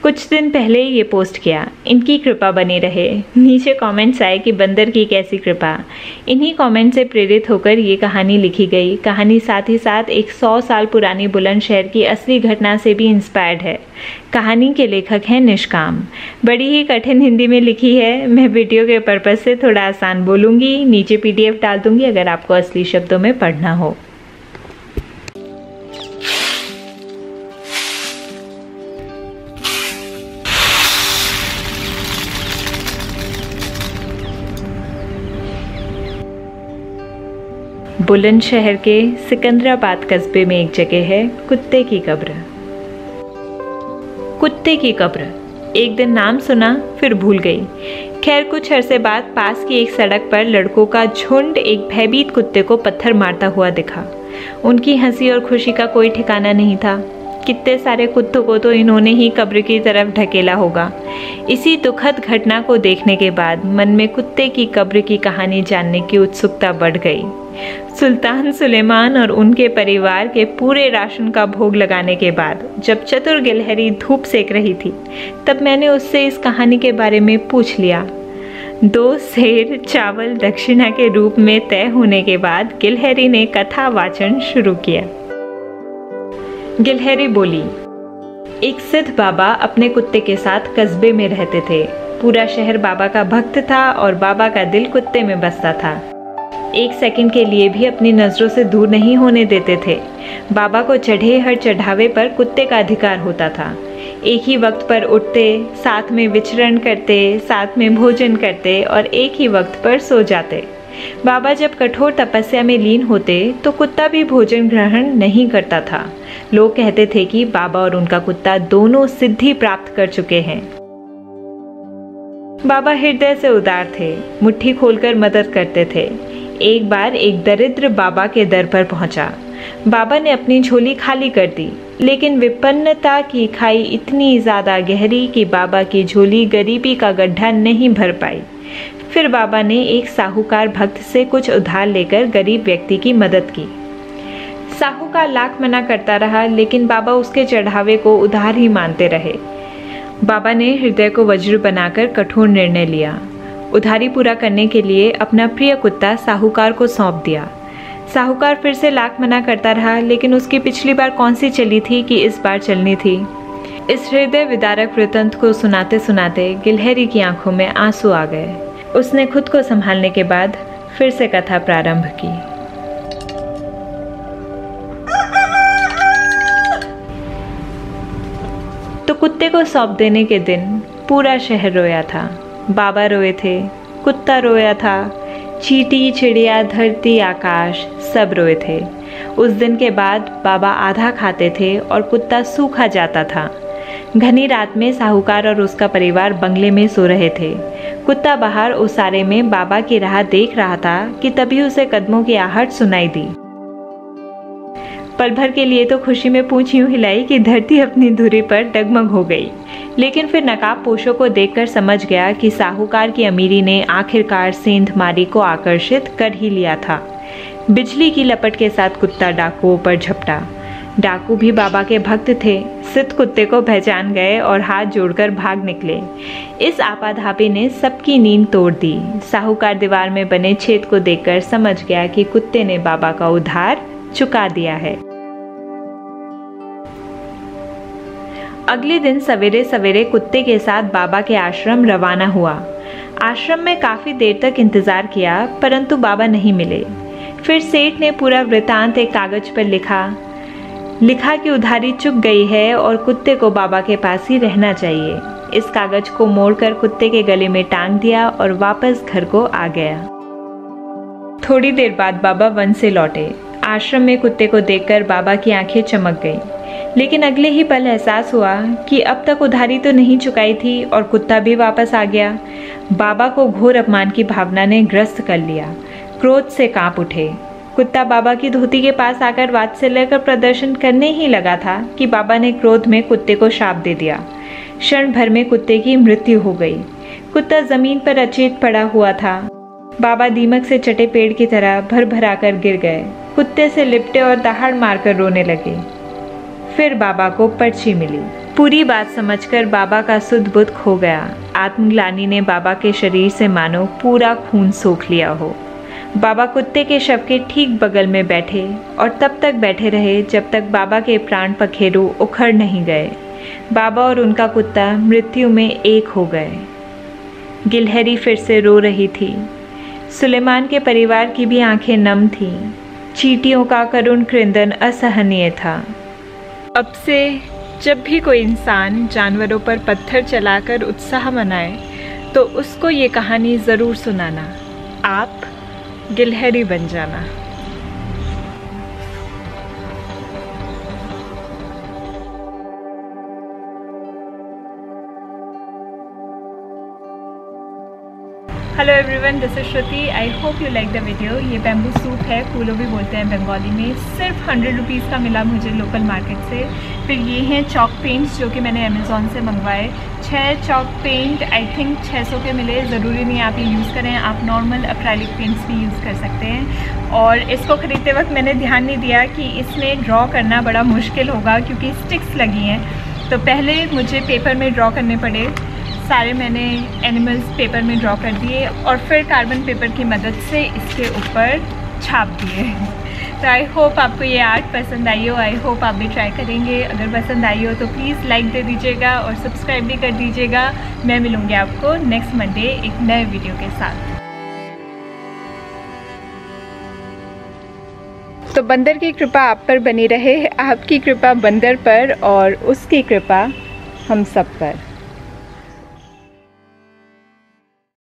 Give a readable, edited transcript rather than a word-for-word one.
कुछ दिन पहले ये पोस्ट किया, इनकी कृपा बनी रहे। नीचे कमेंट्स आए कि बंदर की कैसी कृपा। इन्हीं कमेंट से प्रेरित होकर ये कहानी लिखी गई। कहानी साथ ही साथ एक 100 साल पुरानी बुलंदशहर की असली घटना से भी इंस्पायर्ड है। कहानी के लेखक हैं निष्काम। बड़ी ही कठिन हिंदी में लिखी है। मैं वीडियो के पर्पज से थोड़ा आसान बोलूँगी। नीचे PDF डाल दूँगी अगर आपको असली शब्दों में पढ़ना हो। बुलंदशहर के सिकंदराबाद कस्बे में एक जगह है कुत्ते की कब्र। कुत्ते की कब्र, एक दिन नाम सुना फिर भूल गई। खैर कुछ अरसे बाद पास की एक सड़क पर लड़कों का झुंड एक भयभीत कुत्ते को पत्थर मारता हुआ दिखा। उनकी हंसी और खुशी का कोई ठिकाना नहीं था। कितने सारे कुत्तों को तो इन्होंने ही कब्र की तरफ ढकेला होगा। इसी दुखद घटना को देखने के बाद मन में कुत्ते की कब्र की कहानी जानने की उत्सुकता बढ़ गई। सुल्तान सुलेमान और उनके परिवार के पूरे राशन का भोग लगाने के बाद जब चतुर गिलहरी धूप सेक रही थी, तब मैंने उससे इस कहानी के बारे में पूछ लिया। 2 सेर चावल दक्षिणा के रूप में तय होने के बाद गिलहरी ने कथा वाचन शुरू किया। गिलहरी बोली, एक सिद्ध बाबा अपने कुत्ते के साथ कस्बे में रहते थे। पूरा शहर बाबा का भक्त था और बाबा का दिल कुत्ते में बसता था। एक सेकंड के लिए भी अपनी नज़रों से दूर नहीं होने देते थे। बाबा को चढ़े हर चढ़ावे पर कुत्ते का अधिकार होता था। एक ही वक्त पर उठते, साथ में विचरण करते, साथ में भोजन करते और एक ही वक्त पर सो जाते। बाबा जब कठोर तपस्या में लीन होते तो कुत्ता भी भोजन ग्रहण नहीं करता था। लोग कहते थे कि बाबा और उनका कुत्ता दोनों सिद्धि प्राप्त कर चुके हैं। बाबा हृदय से उदार थे, मुट्ठी खोलकर मदद करते थे। एक बार एक दरिद्र बाबा के दर पर पहुंचा। बाबा ने अपनी झोली खाली कर दी, लेकिन विपन्नता की खाई इतनी ज़्यादा गहरी कि बाबा की झोली गरीबी का गड्ढा नहीं भर पाई। फिर बाबा ने एक साहूकार भक्त से कुछ उधार लेकर गरीब व्यक्ति की मदद की। साहूकार लाख मना करता रहा, लेकिन बाबा उसके चढ़ावे को उधार ही मानते रहे। बाबा ने हृदय को वज्र बनाकर कठोर निर्णय लिया। उधारी पूरा करने के लिए अपना प्रिय कुत्ता साहूकार को सौंप दिया। साहूकार फिर से लाख मना करता रहा, लेकिन उसकी पिछली बार कौन सी चली थी कि इस बार चलनी थी। इस हृदय विदारक वृत्तांत को सुनाते सुनाते गिलहरी की आंखों में आंसू आ गए। उसने खुद को संभालने के बाद फिर से कथा प्रारंभ की। तो कुत्ते को सौंप देने के दिन पूरा शहर रोया था। बाबा रोए थे, कुत्ता रोया था, चींटी, चिड़िया, धरती, आकाश सब रोए थे। उस दिन के बाद बाबा आधा खाते थे और कुत्ता सूखा जाता था। घनी रात में साहूकार और उसका परिवार बंगले में सो रहे थे। कुत्ता बाहर उसारे में बाबा की राह देख रहा था कि तभी उसे कदमों की आहट सुनाई दी। पल भर के लिए तो खुशी में पूंछ यूं हिलाई कि धरती अपनी धुरी पर डगमग हो गई, लेकिन फिर नकाबपोशों को देखकर समझ गया कि साहूकार की अमीरी ने आखिरकार सेंधमारी को आकर्षित कर ही लिया था। बिजली की लपट के साथ कुत्ता डाकुओं पर झपटा। डाकू भी बाबा के भक्त थे। सिद्ध कुत्ते को पहचान गए और हाथ जोड़कर भाग निकले। इस आपाधापी ने सबकी नींद तोड़ दी। साहूकार दीवार में बने छेद को देखकर समझ गया कि कुत्ते ने बाबा का उधार चुका दिया है। अगले दिन सवेरे सवेरे कुत्ते के साथ बाबा के आश्रम रवाना हुआ। आश्रम में काफी देर तक इंतजार किया, परंतु बाबा नहीं मिले। फिर सेठ ने पूरा वृतांत एक कागज पर लिखा कि उधारी चुक गई है और कुत्ते को बाबा के पास ही रहना चाहिए। इस कागज को मोड़कर कुत्ते के गले में टांग दिया और वापस घर को आ गया। थोड़ी देर बाद बाबा वन से लौटे। आश्रम में कुत्ते को देखकर बाबा की आंखें चमक गईं, लेकिन अगले ही पल एहसास हुआ कि अब तक उधारी तो नहीं चुकाई थी और कुत्ता भी वापस आ गया। बाबा को घोर अपमान की भावना ने ग्रस्त कर लिया। क्रोध से कांप उठे। कुत्ता बाबा की धोती के पास आकर वात्सल्य का प्रदर्शन करने ही लगा था कि बाबा ने क्रोध में कुत्ते को शाप दे दिया। क्षण भर में कुत्ते की मृत्यु हो गई। कुत्ता जमीन पर अचेत पड़ा हुआ था। बाबा दीमक से चटे पेड़ की तरह भर भरा कर गिर गए। कुत्ते से लिपटे और दहाड़ मारकर रोने लगे। फिर बाबा को पर्ची मिली। पूरी बात समझकर बाबा का सुध बुध खो गया। आत्मग्लानि ने बाबा के शरीर से मानो पूरा खून सोख लिया हो। बाबा कुत्ते के शव के ठीक बगल में बैठे और तब तक बैठे रहे जब तक बाबा के प्राण पखेरु उखड़ नहीं गए। बाबा और उनका कुत्ता मृत्यु में एक हो गए। गिलहरी फिर से रो रही थी। सुलेमान के परिवार की भी आंखें नम थीं। चींटियों का करुण क्रंदन असहनीय था। अब से जब भी कोई इंसान जानवरों पर पत्थर चलाकर उत्साह मनाए तो उसको ये कहानी ज़रूर सुनाना। आप गिलहरी बन जाना। Hello everyone, this is Shruti. I hope you like the video. ये बैम्बू सूप है, कूलो भी बोलते हैं बंगाली में। सिर्फ 100 रुपीज़ का मिला मुझे लोकल मार्केट से। फिर ये हैं चॉक पेंट्स जो कि मैंने अमेज़ॉन से मंगवाए। 6 चॉक पेंट आई थिंक 600 के मिले। ज़रूरी नहीं आप ये यूज़ करें, आप नॉर्मल एक्रेलिक पेंट्स भी यूज़ कर सकते हैं। और इसको ख़रीदते वक्त मैंने ध्यान नहीं दिया कि इसमें ड्रॉ करना बड़ा मुश्किल होगा क्योंकि स्टिक्स लगी हैं। तो पहले मुझे पेपर में ड्रॉ करने पड़े। सारे मैंने एनिमल्स पेपर में ड्रॉ कर दिए और फिर कार्बन पेपर की मदद से इसके ऊपर छाप दिए। तो आई होप आपको ये आर्ट पसंद आई हो। आई होप आप भी ट्राई करेंगे। अगर पसंद आई हो तो प्लीज़ लाइक दे दीजिएगा और सब्सक्राइब भी कर दीजिएगा। मैं मिलूँगी आपको नेक्स्ट मंडे एक नए वीडियो के साथ। तो बंदर की कृपा आप पर बनी रहे, आपकी कृपा बंदर पर और उसकी कृपा हम सब पर।